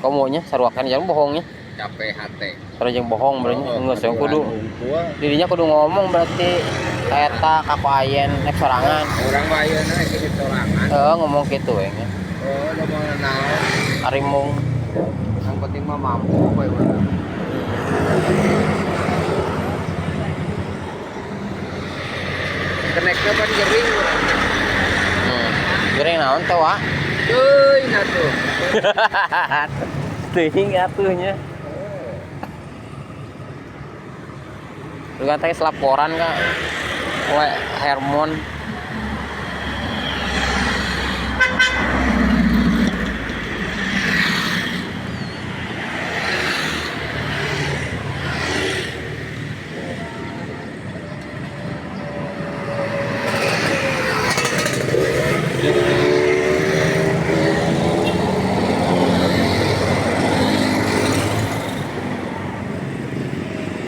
komonya sarua kan jeung bohongnya. Capek hate. Sarua jeung bohong berarti geus kudu. Gua Dirinya kudu ngomong berarti eta kaku ayen nek sorangan. urang mah ayeuna iki sorangan. Ngomong kitu we nya. Da mau naon? Ari mung Yang penting mah mampu we urang. Kenekna pan gering urang. Gering naon teh wa? Teuing atuh. Teuing atuhnya. Lu kan teh laporan ka we Hermon